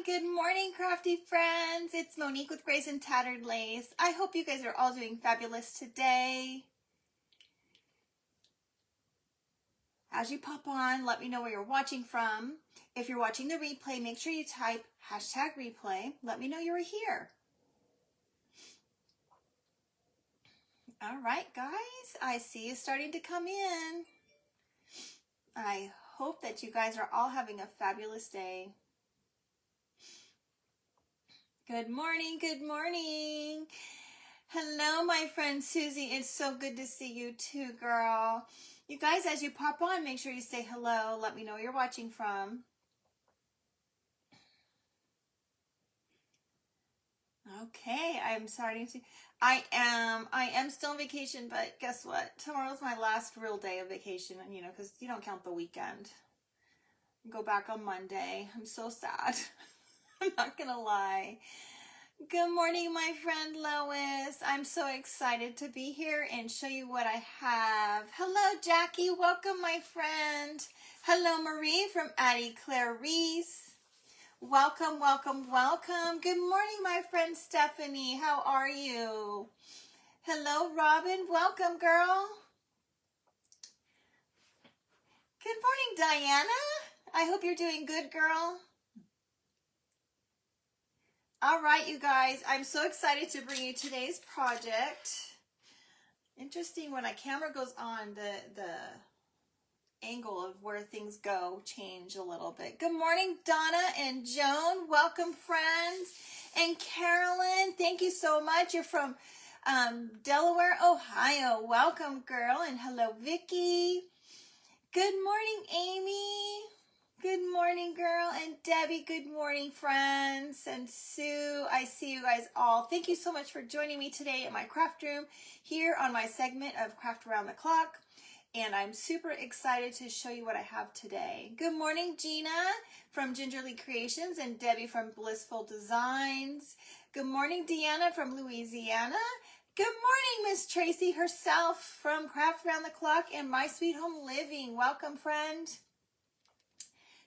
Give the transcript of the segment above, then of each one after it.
Good morning, crafty friends. It's Monique with Grace and Tattered Lace. I hope you guys are all doing fabulous today. As you pop on, let me know where you're watching from. If you're watching the replay, make sure you type #replay. Let me know you were here. All right, guys, I see you starting to come in. I hope that you guys are all having a fabulous day. Good morning, good morning. Hello, my friend Susie. It's so good to see you too, girl. You guys, as you pop on, make sure you say hello. Let me know where you're watching from. Okay, I'm starting to... I am still on vacation, but guess what? Tomorrow's my last real day of vacation, you know, because you don't count the weekend. Go back on Monday. I'm so sad. I'm not gonna lie. Good morning, my friend Lois. I'm so excited to be here and show you what I have. Hello, Jackie. Welcome, my friend. Hello, Marie from Addie Claire Reese. Welcome, welcome, welcome. Good morning, my friend Stephanie. How are you? Hello, Robin. Welcome, girl. Good morning, Diana. I hope you're doing good, girl. All right, you guys, I'm so excited to bring you today's project. Interesting, when a camera goes on, the angle of where things go change a little bit. Good morning, Donna and Joan. Welcome, friends. And Carolyn, thank you so much. You're from Delaware, Ohio. Welcome, girl. And hello, Vicki. Good morning, Amy. Good morning, girl. And Debbie, good morning, friends. And Sue, I see you guys all. Thank you so much for joining me today at my craft room here on my segment of Craft Around the Clock. And I'm super excited to show you what I have today. Good morning, Gina from Gingerly Creations and Debbie from Blissful Designs. Good morning, Deanna from Louisiana. Good morning, Miss Tracy herself from Craft Around the Clock and My Sweet Home Living. Welcome, friend.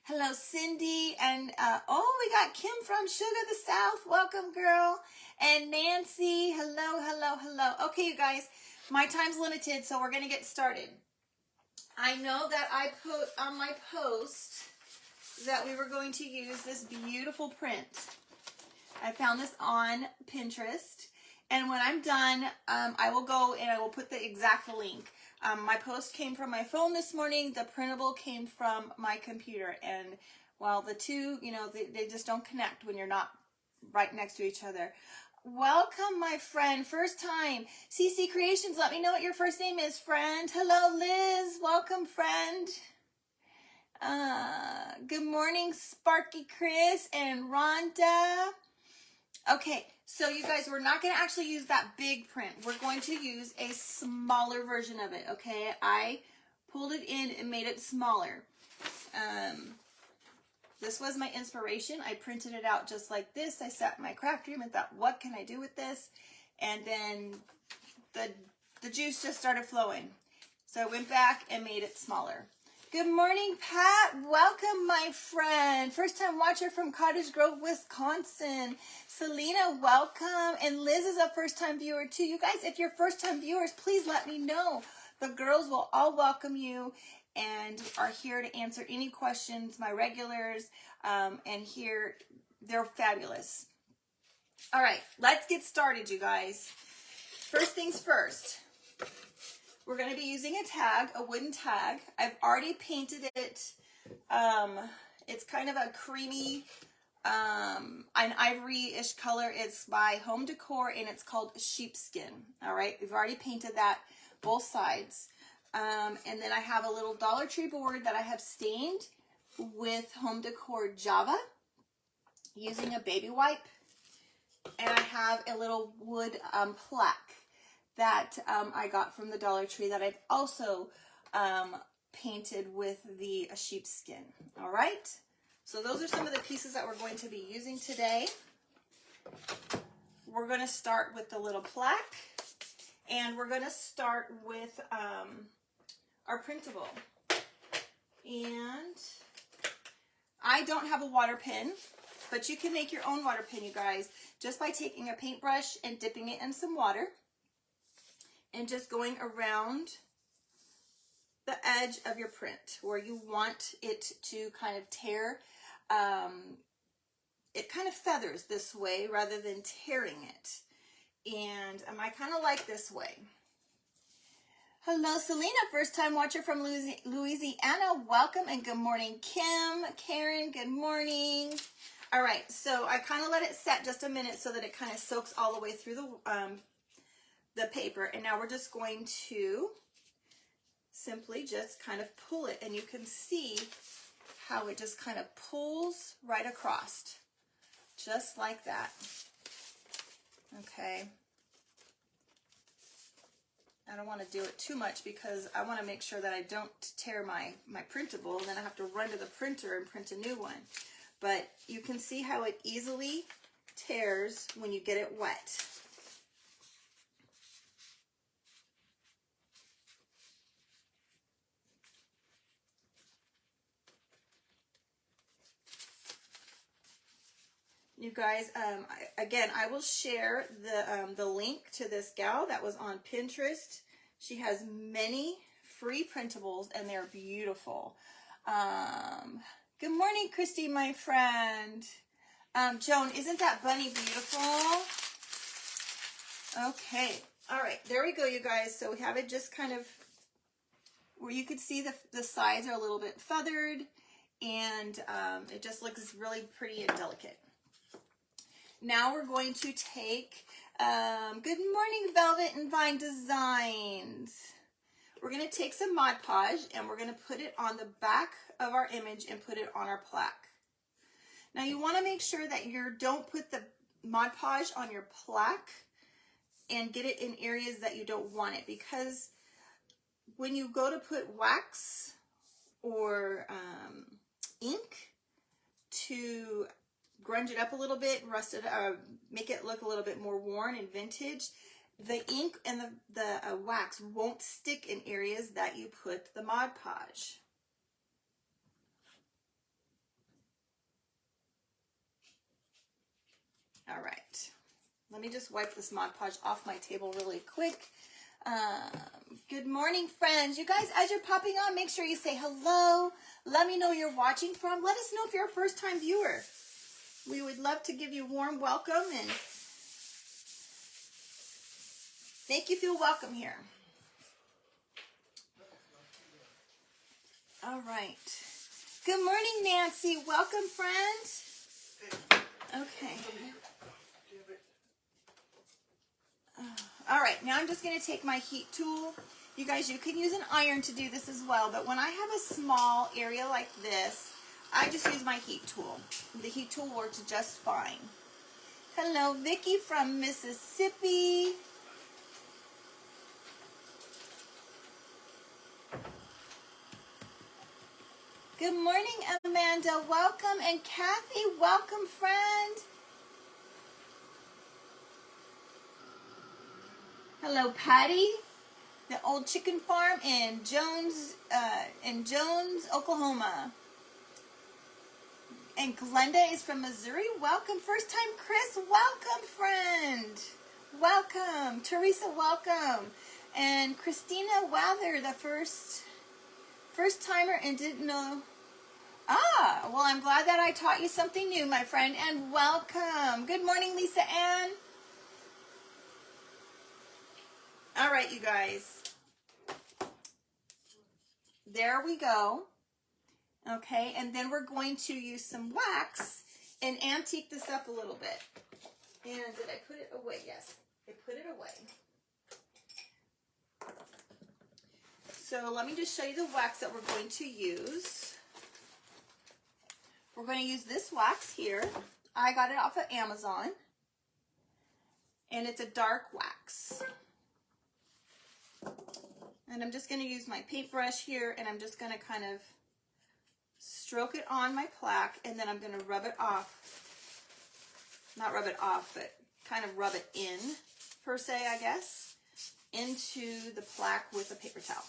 Hello, Cindy, and we got Kim from Sugar the South. Welcome, girl. And Nancy, hello, hello, hello. Okay, you guys, my time's limited, so we're going to get started. I know that I put on my post that we were going to use this beautiful print. I found this on Pinterest, and when I'm done, I will go and I will put the exact link. My post came from my phone this morning. The printable came from my computer. And while the two, you know, they just don't connect when you're not right next to each other. Welcome, my friend. First time. CC Creations, let me know what your first name is, friend. Hello, Liz. Welcome, friend. Good morning, Sparky Chris and Rhonda. Okay, so you guys, we're not going to actually use that big print. We're going to use a smaller version of it, okay? I pulled it in and made it smaller. This was my inspiration. I printed it out just like this. I sat in my craft room and thought, what can I do with this? And then the juice just started flowing. So I went back and made it smaller. Good morning, Pat. Welcome, my friend. First time watcher from Cottage Grove, Wisconsin. Selena, welcome. And Liz is a first time viewer too. You guys, if you're first time viewers, please let me know. The girls will all welcome you and are here to answer any questions, my regulars, and here, they're fabulous. All right, let's get started, you guys. First things first. We're going to be using a tag, a wooden tag. I've already painted it. It's kind of a creamy, an ivory-ish color. It's by Home Decor, and it's called Sheepskin. All right, we've already painted that, both sides. And then I have a little Dollar Tree board that I have stained with Home Decor Java using a baby wipe. And I have a little wood plaque that I got from the Dollar Tree that I've also painted with the sheepskin. All right, so those are some of the pieces that we're going to be using today. We're going to start with the little plaque, and we're going to start with our printable. And I don't have a water pen, But you can make your own water pen, you guys, just by taking a paintbrush and dipping it in some water and just going around the edge of your print where you want it to kind of tear. It kind of feathers this way rather than tearing it. And I kind of like this way. Hello, Selena, first time watcher from Louisiana. Welcome and good morning, Kim. Karen, good morning. All right, so I kind of let it set just a minute so that it kind of soaks all the way through the paper. And now we're just going to simply just kind of pull it. And you can see how it just kind of pulls right across. Just like that. Okay. I don't want to do it too much because I want to make sure that I don't tear my printable, and then I have to run to the printer and print a new one. But you can see how it easily tears when you get it wet. You guys, again, I will share the link to this gal that was on Pinterest. She has many free printables, and they're beautiful. Good morning, Christy, my friend. Joan, isn't that bunny beautiful? Okay, all right, there we go, you guys. So we have it just kind of where you could see the sides are a little bit feathered, and it just looks really pretty and delicate. Now we're going to take, good morning, Velvet and Vine Designs. We're going to take some Mod Podge and we're going to put it on the back of our image and put it on our plaque. Now you want to make sure that you don't put the Mod Podge on your plaque and get it in areas that you don't want it, because when you go to put wax or ink to grunge it up a little bit, rust it, make it look a little bit more worn and vintage, the ink and the wax won't stick in areas that you put the Mod Podge. All right, let me just wipe this Mod Podge off my table really quick. Good morning, friends. You guys, as you're popping on, make sure you say hello. Let me know you're watching from. Let us know if you're a first-time viewer. We would love to give you a warm welcome and make you feel welcome here. All right. Good morning, Nancy. Welcome, friend. Okay. All right, now I'm just going to take my heat tool. You guys, you can use an iron to do this as well, but when I have a small area like this, I just use my heat tool. The heat tool works just fine. Hello, Vicki from Mississippi. Good morning, Amanda. Welcome. And Kathy, welcome, friend. Hello, Patty. The old chicken farm in Jones, Oklahoma. And Glenda is from Missouri. Welcome. First time, Chris. Welcome, friend. Welcome. Teresa, welcome. And Christina, wow, they're the first timer and didn't know. Ah, well, I'm glad that I taught you something new, my friend. And welcome. Good morning, Lisa Ann. All right, you guys. There we go. Okay, and then we're going to use some wax and antique this up a little bit. And did I put it away? Yes, I put it away. So let me just show you the wax that we're going to use. We're going to use this wax here. I got it off of Amazon. And it's a dark wax. And I'm just going to use my paintbrush here, and I'm just going to kind of stroke it on my plaque, and then I'm going to rub it off. Not rub it off, but kind of rub it in, per se, I guess, into the plaque with a paper towel.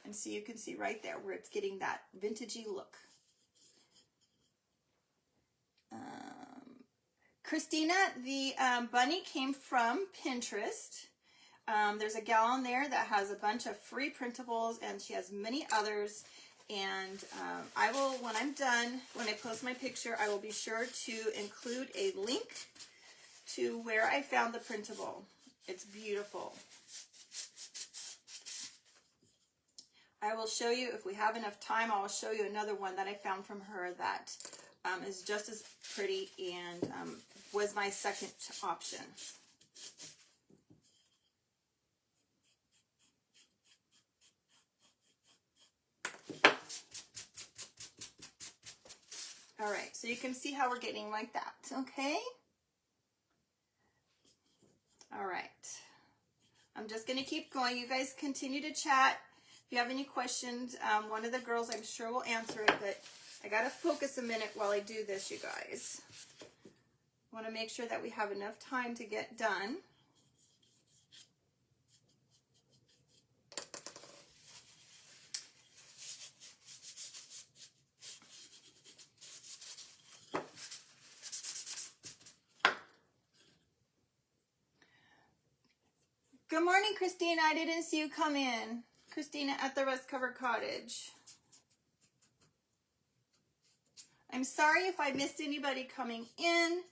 And so you can see right there where it's getting that vintagey look. Christina, the bunny came from Pinterest. There's a gal on there that has a bunch of free printables, and she has many others. And I will, when I'm done, when I post my picture, I will be sure to include a link to where I found the printable. It's beautiful. I will show you, if we have enough time, I will show you another one that I found from her that is just as pretty and was my second option. All right, so you can see how we're getting like that, okay? All right. I'm just going to keep going. You guys continue to chat. If you have any questions, one of the girls I'm sure will answer it, but I got to focus a minute while I do this, you guys. I want to make sure that we have enough time to get done. Good morning, Christina. I didn't see you come in. Christina at the Rust Cover Cottage. I'm sorry if I missed anybody coming in.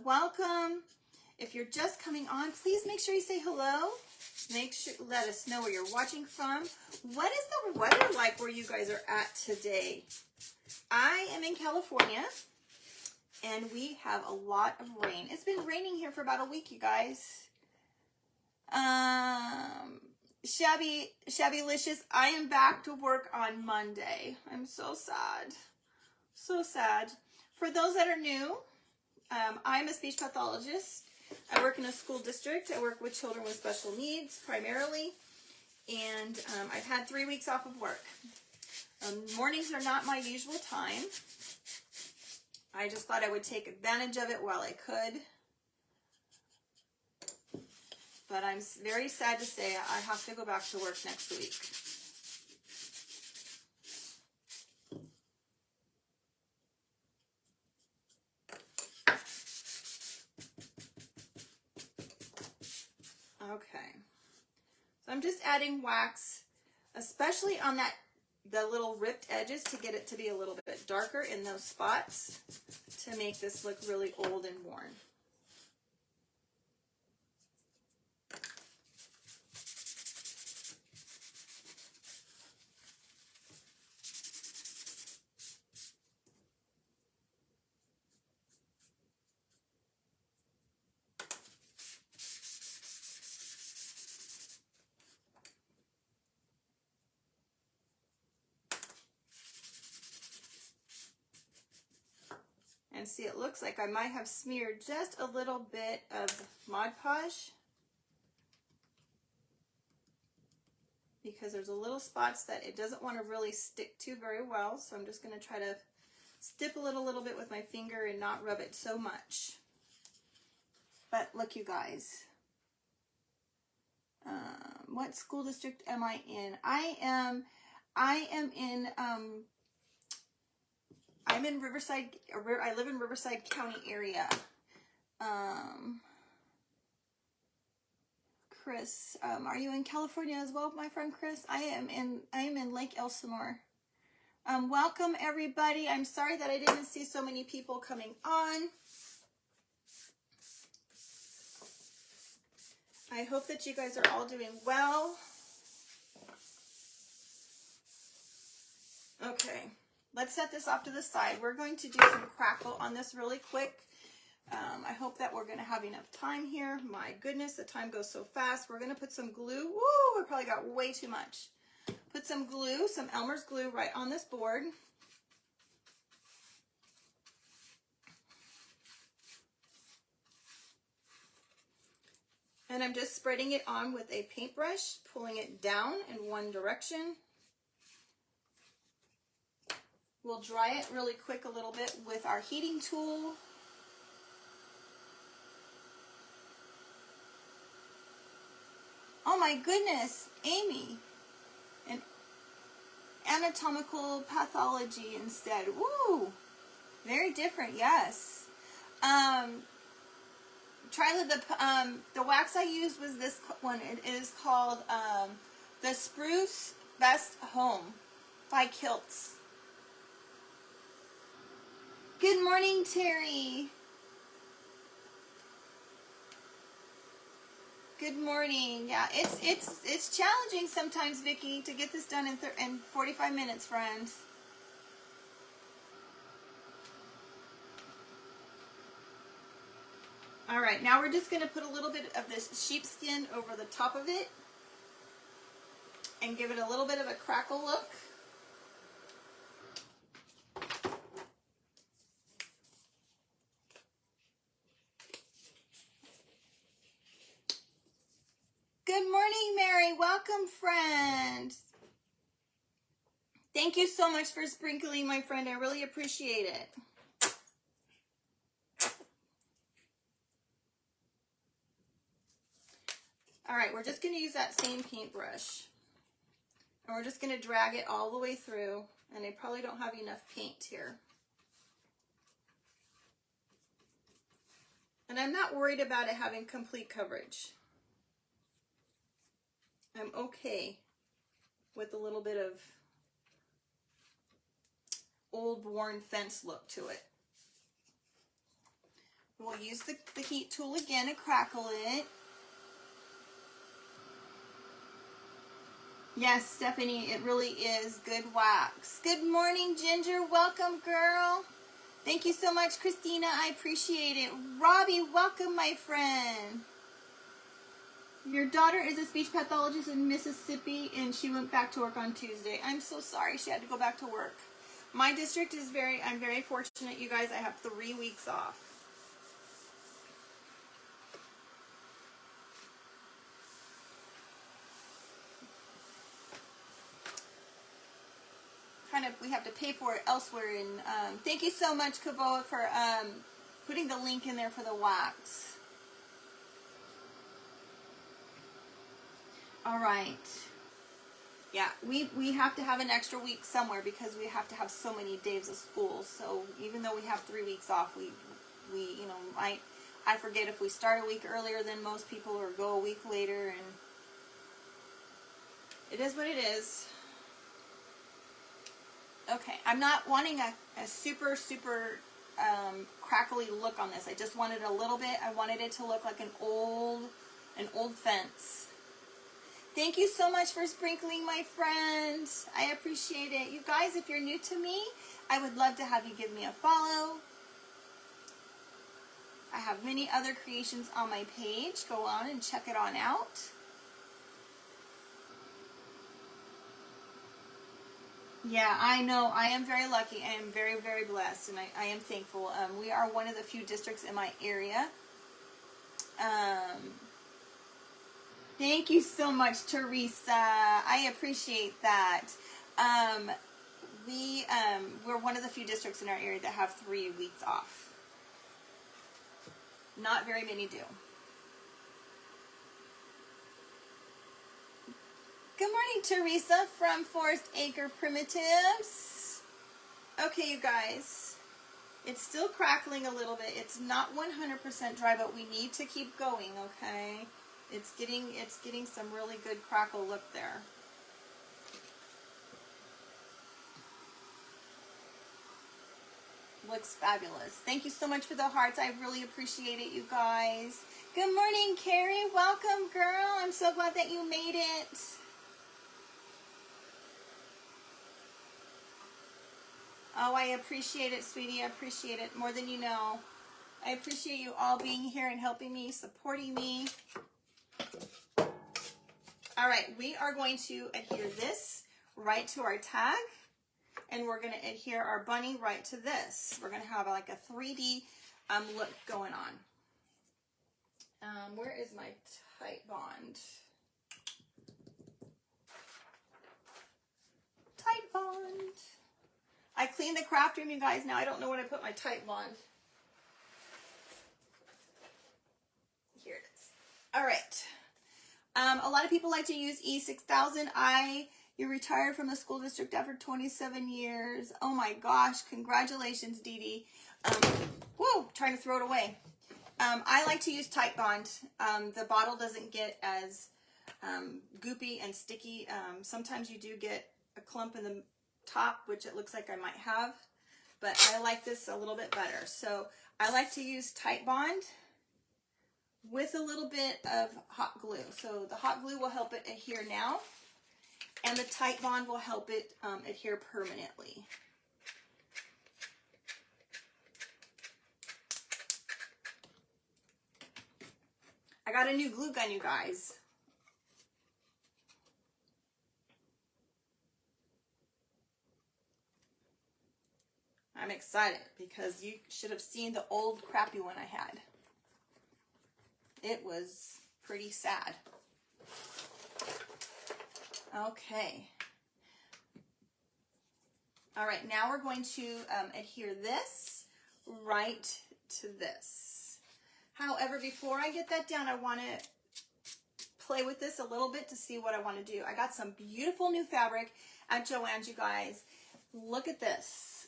Welcome. If you're just coming on, please make sure you say hello. Make sure, let us know where you're watching from. What is the weather like where you guys are at today? I am in California, and we have a lot of rain. It's been raining here for about a week, you guys. Shabbylicious, I am back to work on Monday. I'm so sad. So sad. For those that are new, I'm a speech pathologist. I work in a school district. I work with children with special needs primarily. And I've had 3 weeks off of work. Mornings are not my usual time. I just thought I would take advantage of it while I could. But I'm very sad to say I have to go back to work next week. Okay. So I'm just adding wax, especially on the little ripped edges, to get it to be a little bit darker in those spots to make this look really old and worn. And see, it looks like I might have smeared just a little bit of Mod Podge, because there's a little spots that it doesn't want to really stick to very well. So I'm just going to try to stipple it a little bit with my finger and not rub it so much. But look, you guys, what school district am I in? I'm in Riverside. I live in Riverside County area. Chris, are you in California as well, my friend Chris? I am in Lake Elsinore. Welcome everybody. I'm sorry that I didn't see so many people coming on. I hope that you guys are all doing well. Okay, let's set this off to the side. We're going to do some crackle on this really quick. I hope that we're going to have enough time here. My goodness, the time goes so fast. We're going to put some glue. Woo, I probably got way too much. Put some glue, some Elmer's glue right on this board. And I'm just spreading it on with a paintbrush, pulling it down in one direction. We'll dry it really quick a little bit with our heating tool. Oh my goodness, Amy. And anatomical pathology instead. Woo! Very different, yes. The wax I used was this one. It is called the Spruce Best Home by Kilts. Good morning, Terry. Good morning. Yeah, it's challenging sometimes, Vicki, to get this done in 45 minutes, friends. All right, now we're just going to put a little bit of this sheepskin over the top of it and give it a little bit of a crackle look. Good morning, Mary. Welcome, friend. Thank you so much for sprinkling, my friend. I really appreciate it. All right, we're just going to use that same paintbrush. And we're just going to drag it all the way through. And I probably don't have enough paint here. And I'm not worried about it having complete coverage. I'm okay with a little bit of old worn fence look to it. We'll use the heat tool again to crackle it. Yes, Stephanie, it really is good wax. Good morning, Ginger. Welcome, girl. Thank you so much, Christina. I appreciate it. Robbie, welcome, my friend. Your daughter is a speech pathologist in Mississippi, and she went back to work on Tuesday. I'm so sorry she had to go back to work. My district is I'm very fortunate, you guys. I have 3 weeks off. We have to pay for it elsewhere. And thank you so much, Kavoa, for putting the link in there for the wax. All right. Yeah, we have to have an extra week somewhere because we have to have so many days of school. So even though we have 3 weeks off, we you know, I forget if we start a week earlier than most people or go a week later, and it is what it is. Okay, I'm not wanting a super crackly look on this. I just wanted a little bit. I wanted it to look like an old fence. Thank you so much for sprinkling, my friend. I appreciate it. You guys, if you're new to me, I would love to have you give me a follow. I have many other creations on my page. Go on and check it on out. Yeah, I know. I am very lucky. I am very, very blessed, and I am thankful. We are one of the few districts in my area. Thank you so much, Teresa. I appreciate that. We're one of the few districts in our area that have 3 weeks off. Not very many do. Good morning, Teresa from Forest Acre Primitives. Okay, you guys. It's still crackling a little bit. It's not 100% dry, but we need to keep going, okay? It's getting some really good crackle look there. Looks fabulous. Thank you so much for the hearts. I really appreciate it, you guys. Good morning, Carrie. Welcome, girl. I'm so glad that you made it. Oh, I appreciate it, sweetie. I appreciate it more than you know. I appreciate you all being here and helping me, supporting me. All right, we are going to adhere this right to our tag, and we're going to adhere our bunny right to this. We're going to have like a 3D look going on. Where is my Titebond? Titebond. I cleaned the craft room, you guys. Now I don't know when I put my Titebond. Here it is. All right. A lot of people like to use E6000. I You retired from the school district after 27 years. Oh my gosh, congratulations, Dee Dee. Whoa, trying to throw it away. I like to use Tite Bond. The bottle doesn't get as goopy and sticky. Sometimes you do get a clump in the top, which it looks like I might have, but I like this a little bit better. So I like to use Tite Bond with a little bit of hot glue. So the hot glue will help it adhere now, and the Tite Bond will help it adhere permanently. I got a new glue gun, you guys. I'm excited because you should have seen the old crappy one I had. It was pretty sad. Okay. All right, now we're going to adhere this right to this. However, before I get that down, I want to play with this a little bit to see what I want to do. I got some beautiful new fabric at Joann's, you guys. Look at this.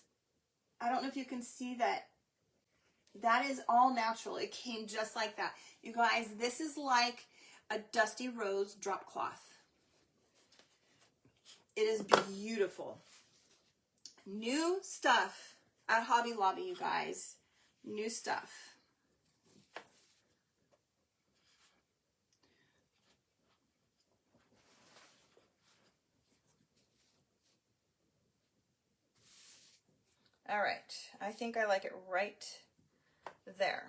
I don't know if you can see that. That is all natural. It came just like that. You guys, this is like a Dusty Rose drop cloth. It is beautiful. New stuff at Hobby Lobby, you guys. New stuff. All right, I think I like it right there.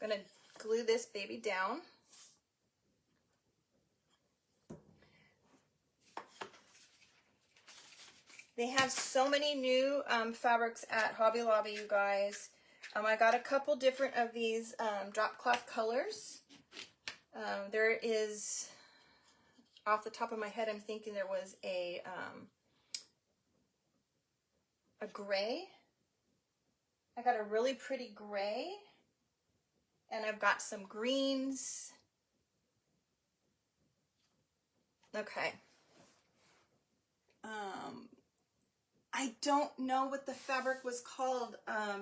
I'm gonna glue this baby down. They have so many new fabrics at Hobby Lobby, you guys. I got a couple different of these drop cloth colors. There is, off the top of my head, I'm thinking there was a gray. I got a really pretty gray, and I've got some greens. Okay. I don't know what the fabric was called.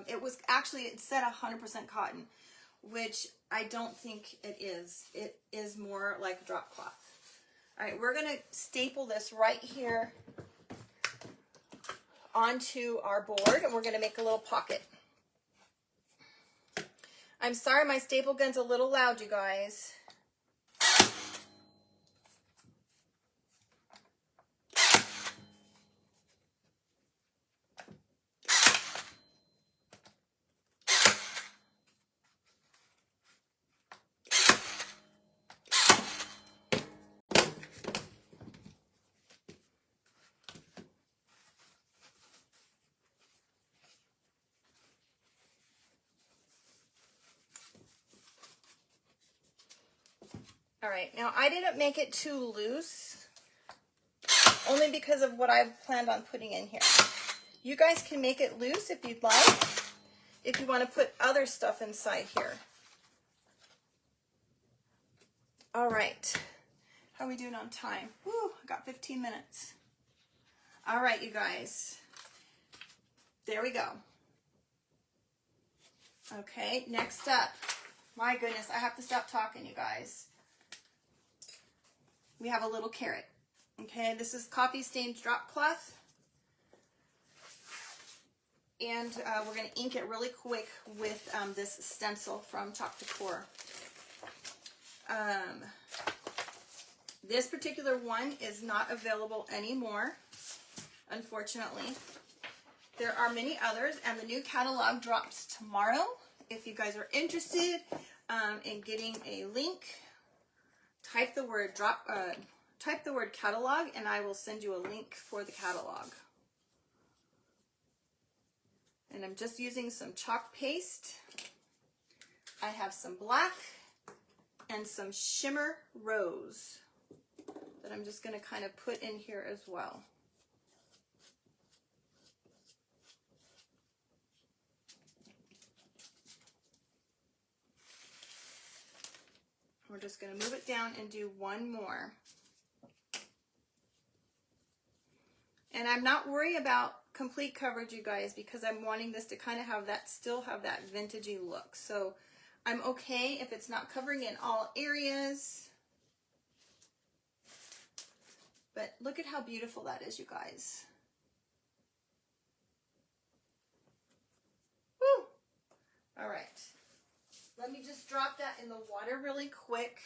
It was actually, it said 100% cotton, which I don't think it is. It is more like drop cloth. All right, we're gonna staple this right here onto our board, and we're gonna make a little pocket. I'm sorry, my staple gun's a little loud, you guys. All right, now I didn't make it too loose, only because of what I've planned on putting in here. You guys can make it loose if you'd like, if you want to put other stuff inside here. All right, how are we doing on time? Woo, I got 15 minutes. All right, you guys, there we go. Okay, next up, my goodness, I have to stop talking, you guys. We have a little carrot. Okay, this is coffee stained drop cloth. And we're going to ink it really quick with this stencil from Chalk Decor. This particular one is not available anymore, unfortunately. There are many others, and the new catalog drops tomorrow. If you guys are interested in getting a link, type the word catalog, and I will send you a link for the catalog. And I'm just using some chalk paste. I have some black and some shimmer rose that I'm just going to kind of put in here as well. We're just going to move it down and do one more. And I'm not worried about complete coverage, you guys, because I'm wanting this to kind of have that, still have that vintagey look. So I'm okay if it's not covering in all areas. But look at how beautiful that is, you guys. Woo! All right. Let me just drop that in the water really quick.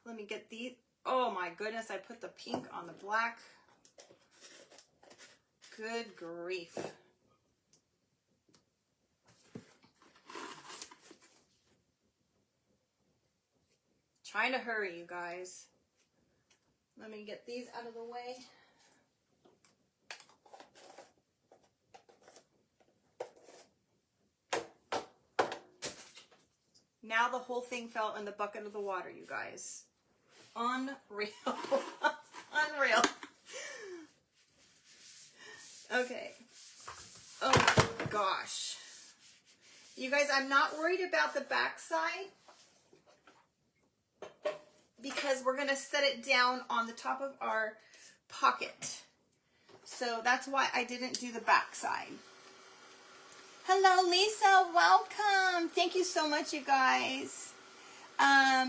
Let me get these. Oh my goodness, I put the pink on the black. Good grief. Trying to hurry, you guys. Let me get these out of the way. Now the whole thing fell in the bucket of the water, you guys. Unreal. Unreal. Okay. Oh my gosh. You guys, I'm not worried about the back side because we're going to set it down on the top of our pocket. So that's why I didn't do the back side. Hello, Lisa. Welcome. Thank you so much, you guys.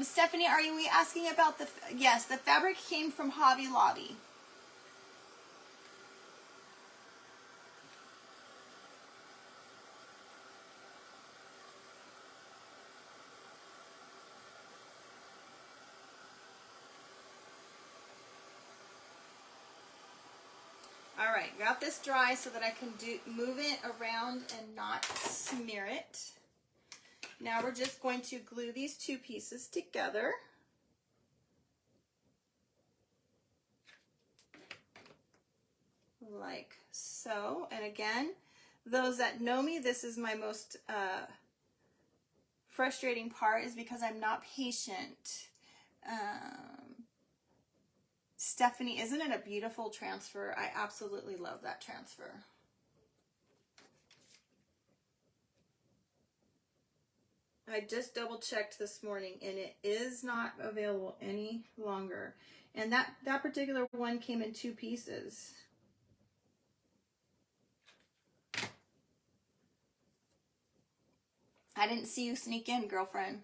Stephanie, are we asking about the... Yes, the fabric came from Hobby Lobby. All right, got this dry so that I can move it around and not smear it. Now we're just going to glue these two pieces together. Like so. And again, those that know me, this is my most frustrating part, is because I'm not patient. Stephanie, isn't it a beautiful transfer? I absolutely love that transfer. I just double checked this morning and it is not available any longer. And that particular one came in two pieces. I didn't see you sneak in, girlfriend.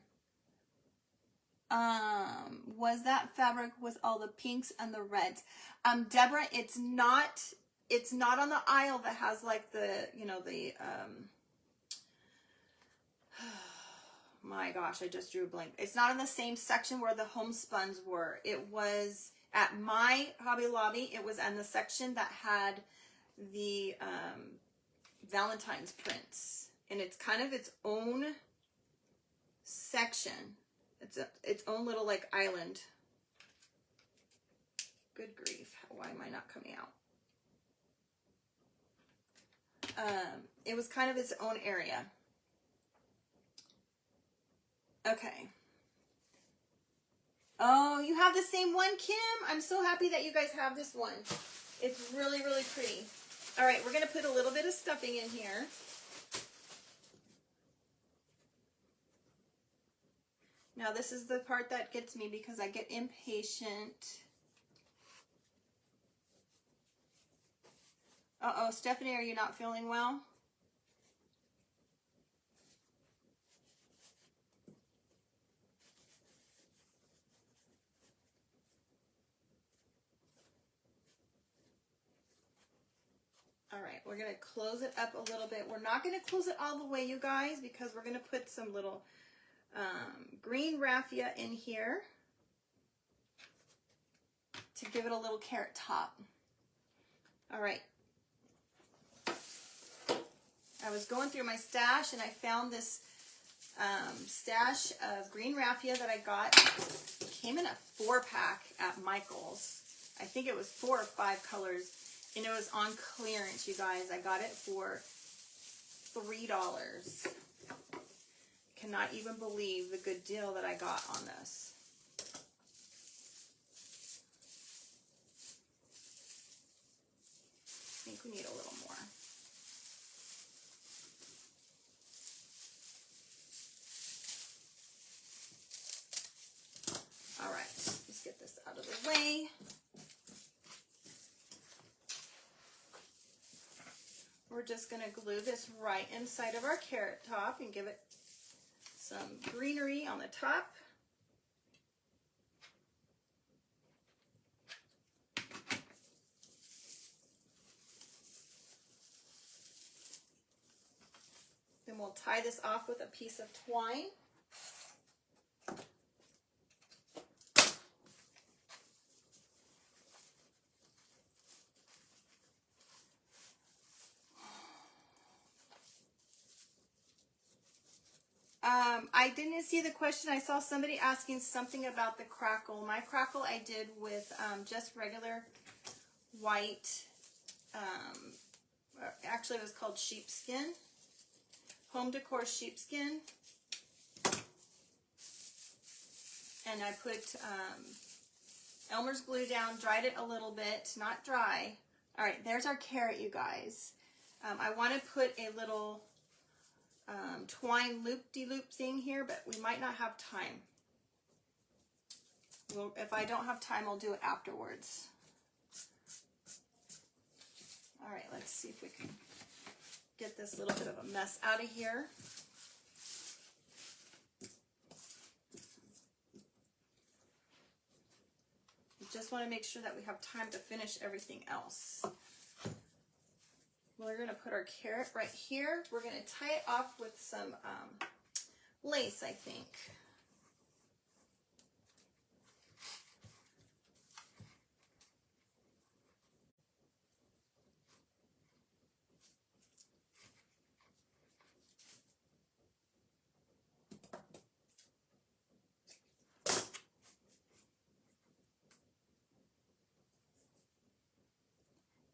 Was that fabric with all the pinks and the reds? Deborah, it's not on the aisle that has like the, you know, the, my gosh, I just drew a blank. It's not in the same section where the homespuns were. It was at my Hobby Lobby. It was in the section that had the Valentine's prints. And it's kind of its own section. It's its own little like island. Good grief. Why am I not coming out? It was kind of its own area. Okay. Oh, you have the same one, Kim? I'm so happy that you guys have this one. It's really, really pretty. All right, we're going to put a little bit of stuffing in here. Now, this is the part that gets me because I get impatient. Uh-oh, Stephanie, are you not feeling well? All right, we're going to close it up a little bit. We're not going to close it all the way, you guys, because we're going to put some little green raffia in here to give it a little carrot top. All right. I was going through my stash and I found this stash of green raffia that I got. It came in a 4-pack at Michael's. I think it was 4 or 5 colors, and it was on clearance, you guys. I got it for $3. Cannot even believe the good deal that I got on this. I think we need a little more. All right, let's get this out of the way. We're just going to glue this right inside of our carrot top and give it some greenery on the top. Then we'll tie this off with a piece of twine. I didn't see the question. I saw somebody asking something about the crackle. My crackle I did with just regular white, actually it was called sheepskin, home decor sheepskin. And I put Elmer's glue down, dried it a little bit, not dry. All right, there's our carrot, you guys. I want to put a little twine loop-de-loop thing here, but we might not have time. Well, if I don't have time, I'll do it afterwards. All right, let's see if we can get this little bit of a mess out of here. Just want to make sure that we have time to finish everything else. We're going to put our carrot right here. We're going to tie it off with some lace, I think.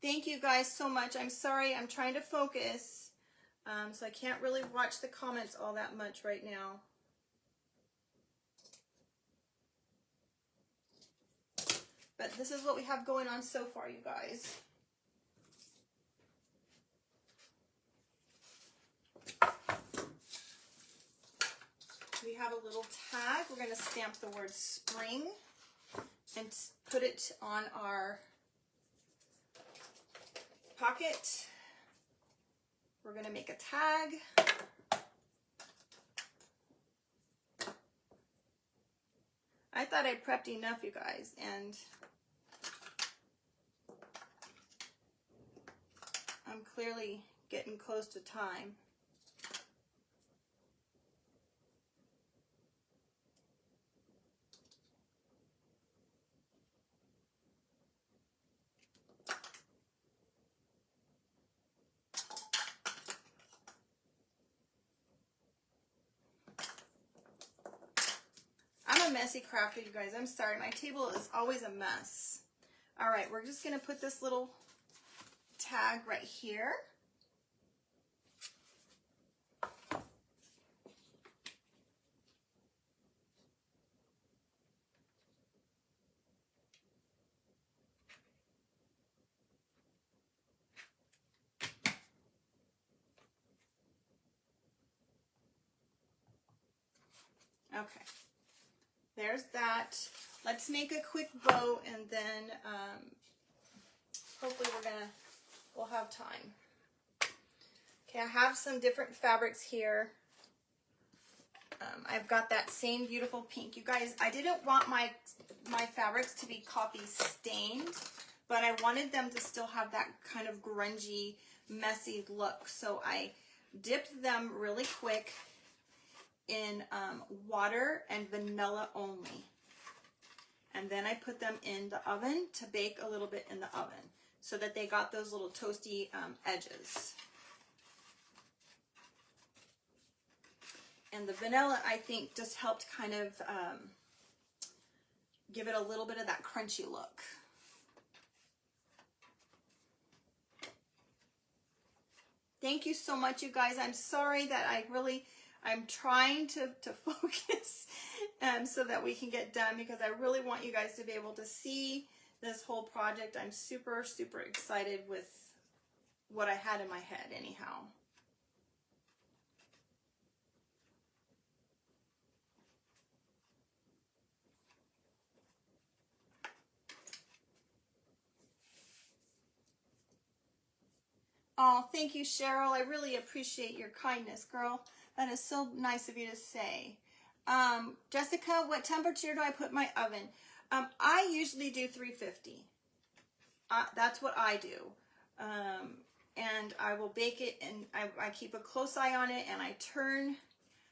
Thank you guys so much. I'm sorry, I'm trying to focus, so I can't really watch the comments all that much right now. But this is what we have going on so far, you guys. We have a little tag. We're going to stamp the word spring and put it on our pocket. We're going to make a tag. I thought I prepped enough, you guys, and I'm clearly getting close to time. I'm a messy crafter, you guys. I'm sorry. My table is always a mess. All right, we're just going to put this little tag right here. Okay. There's that. Let's make a quick bow, and then hopefully we'll have time. Okay, I have some different fabrics here. I've got that same beautiful pink. You guys, I didn't want my fabrics to be coffee stained, but I wanted them to still have that kind of grungy, messy look. So I dipped them really quick in water and vanilla only. And then I put them in the oven to bake a little bit in the oven so that they got those little toasty edges. And the vanilla, I think, just helped kind of give it a little bit of that crunchy look. Thank you so much, you guys. I'm sorry that I'm trying to focus so that we can get done, because I really want you guys to be able to see this whole project. I'm super, super excited with what I had in my head anyhow. Oh, thank you, Cheryl. I really appreciate your kindness, girl. That is so nice of you to say. Jessica, what temperature do I put my oven? I usually do 350. That's what I do. And I will bake it, and I keep a close eye on it, and I turn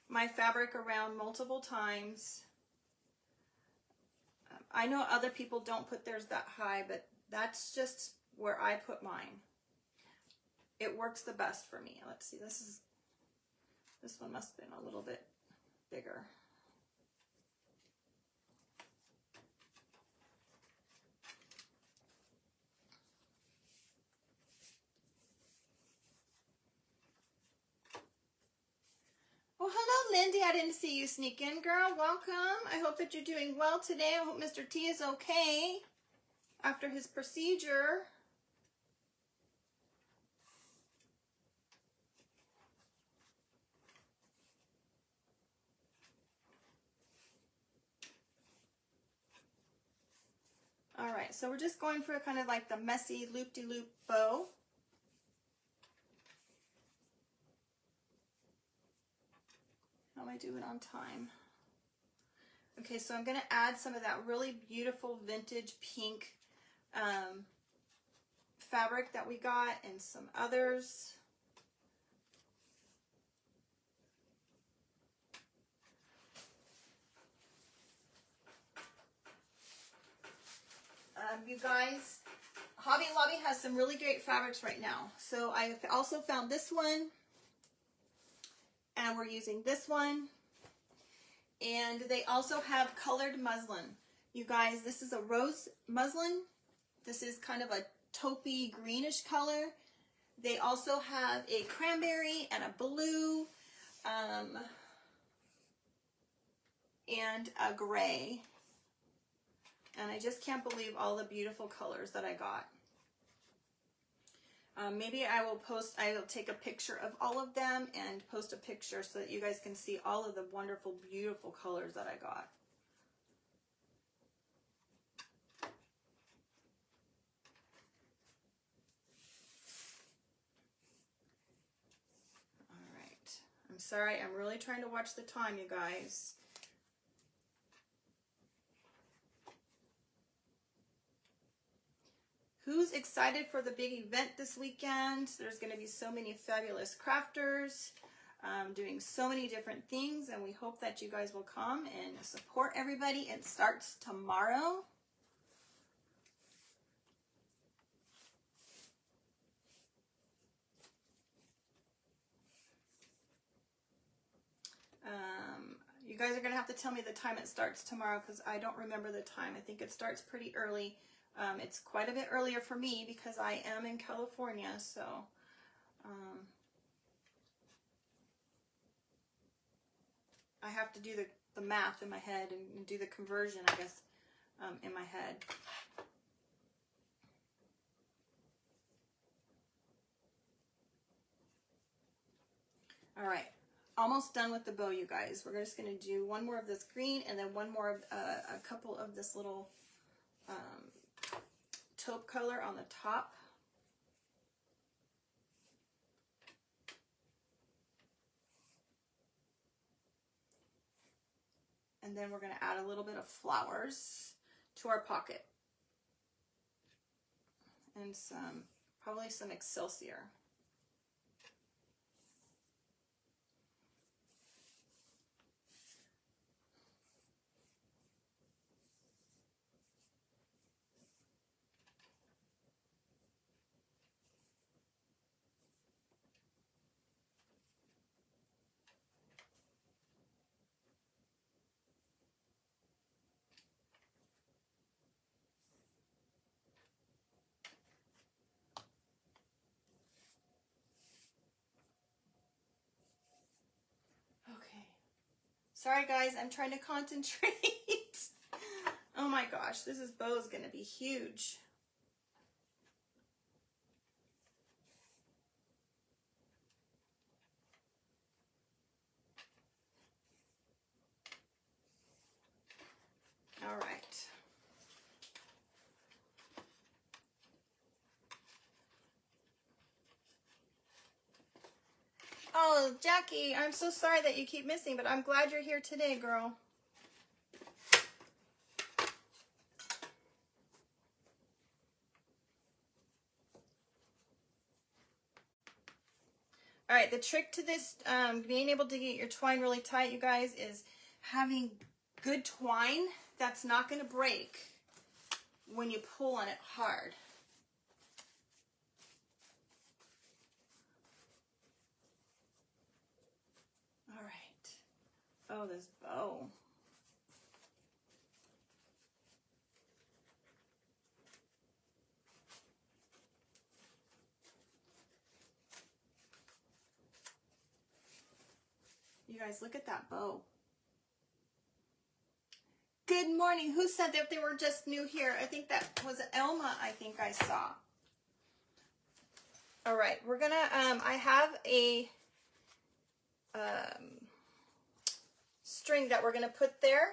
my fabric around multiple times. I know other people don't put theirs that high, but that's just where I put mine. It works the best for me. Let's see, this one must have been a little bit bigger. Well, hello, Lindy. I didn't see you sneak in, girl. Welcome. I hope that you're doing well today. I hope Mr. T is okay after his procedure. All right, so we're just going for kind of like the messy loop-de-loop bow. How am I doing on time? Okay, so I'm going to add some of that really beautiful vintage pink fabric that we got and some others. You guys, Hobby Lobby has some really great fabrics right now. So I also found this one, and we're using this one. And they also have colored muslin. You guys, this is a rose muslin. This is kind of a taupey greenish color. They also have a cranberry and a blue and a gray. And I just can't believe all the beautiful colors that I got. Maybe I will take a picture of all of them and post a picture so that you guys can see all of the wonderful, beautiful colors that I got. All right. I'm sorry, I'm really trying to watch the time, you guys. Who's excited for the big event this weekend? There's going to be so many fabulous crafters doing so many different things, and we hope that you guys will come and support everybody. It starts tomorrow. You guys are going to have to tell me the time it starts tomorrow because I don't remember the time. I think it starts pretty early. It's quite a bit earlier for me because I am in California, so I have to do the math in my head and do the conversion, I guess, in my head. All right, almost done with the bow, you guys. We're just going to do one more of this green and then one more of a couple of this little taupe color on the top. And then we're going to add a little bit of flowers to our pocket. And probably some Excelsior. Sorry guys, I'm trying to concentrate. Oh my gosh, this bow is going to be huge. All right. Oh, Jackie, I'm so sorry that you keep missing, but I'm glad you're here today, girl. All right, the trick to this, being able to get your twine really tight, you guys, is having good twine that's not going to break when you pull on it hard. All right. Oh, this bow. You guys, look at that bow. Good morning. Who said that they were just new here? I think that was Elma, I think I saw. All right, we're gonna, I have a string that we're gonna put there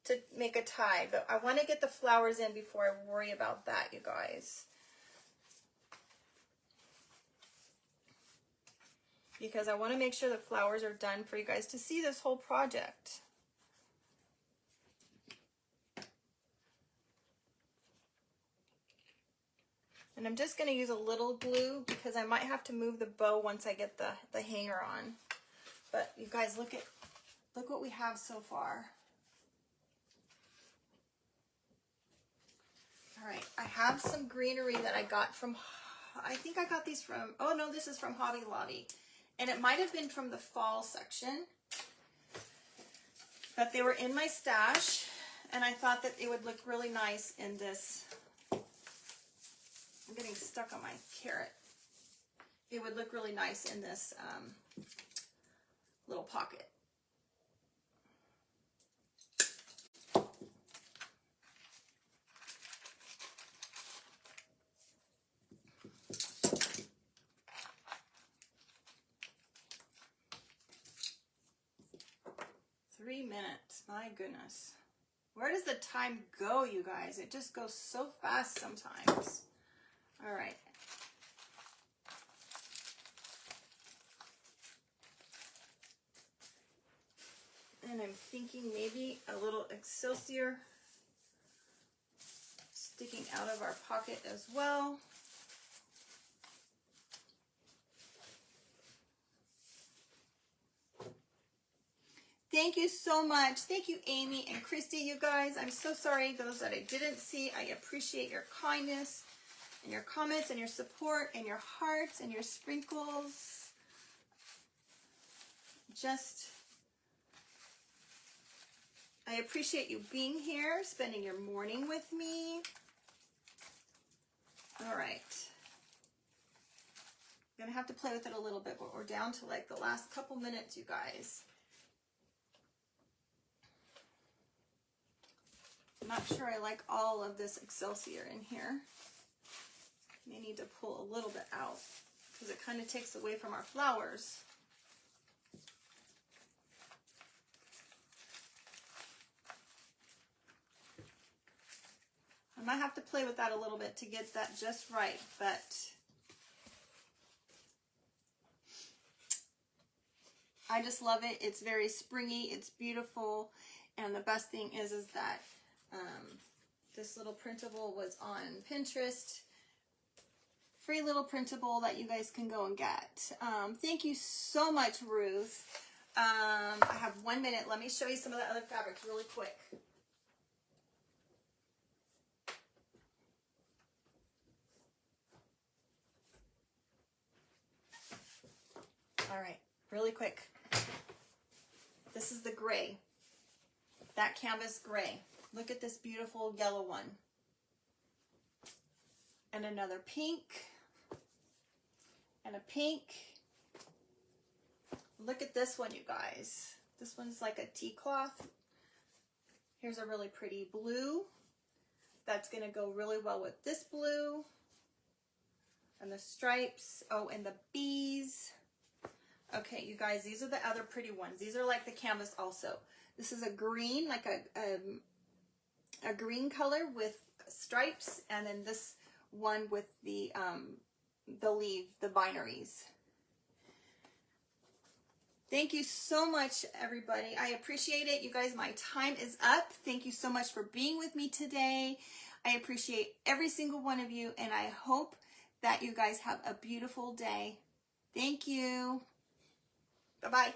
to make a tie, but I wanna get the flowers in before I worry about that, you guys. Because I wanna make sure the flowers are done for you guys to see this whole project. And I'm just going to use a little glue because I might have to move the bow once I get the hanger on. But you guys, look what we have so far. All right, I have some greenery that I got from, I think I got these from, oh no, this is from Hobby Lobby. And it might have been from the fall section. But they were in my stash, and I thought that it would look really nice in this. I'm getting stuck on my carrot. It would look really nice in this little pocket. Three minutes, my goodness. Where does the time go, you guys? It just goes so fast sometimes. All right. And I'm thinking maybe a little Excelsior sticking out of our pocket as well. Thank you so much. Thank you, Amy and Christy, you guys. I'm so sorry, those that I didn't see. I appreciate your kindness and your comments and your support and your hearts and your sprinkles. I appreciate you being here, spending your morning with me. All right. I'm gonna have to play with it a little bit, but we're down to like the last couple minutes, you guys. I'm not sure I like all of this Excelsior in here. May need to pull a little bit out because it kind of takes away from our flowers. I might have to play with that a little bit to get that just right, but I just love it. It's very springy, it's beautiful, and the best thing is that this little printable was on Pinterest. Free little printable that you guys can go and get. Thank you so much, Ruth. I have 1 minute. Let me show you some of the other fabrics really quick. All right, really quick. This is the gray, that canvas gray. Look at this beautiful yellow one. And another pink, and a pink. Look at this one, you guys. This one's like a tea cloth. Here's a really pretty blue. That's gonna go really well with this blue. And the stripes, oh, and the bees. Okay, you guys, these are the other pretty ones. These are like the canvas also. This is a green, like a green color with stripes, and then this one with the leaf, the binaries. Thank you so much, everybody. I appreciate it. You guys, my time is up. Thank you so much for being with me today. I appreciate every single one of you, and I hope that you guys have a beautiful day. Thank you. Bye-bye.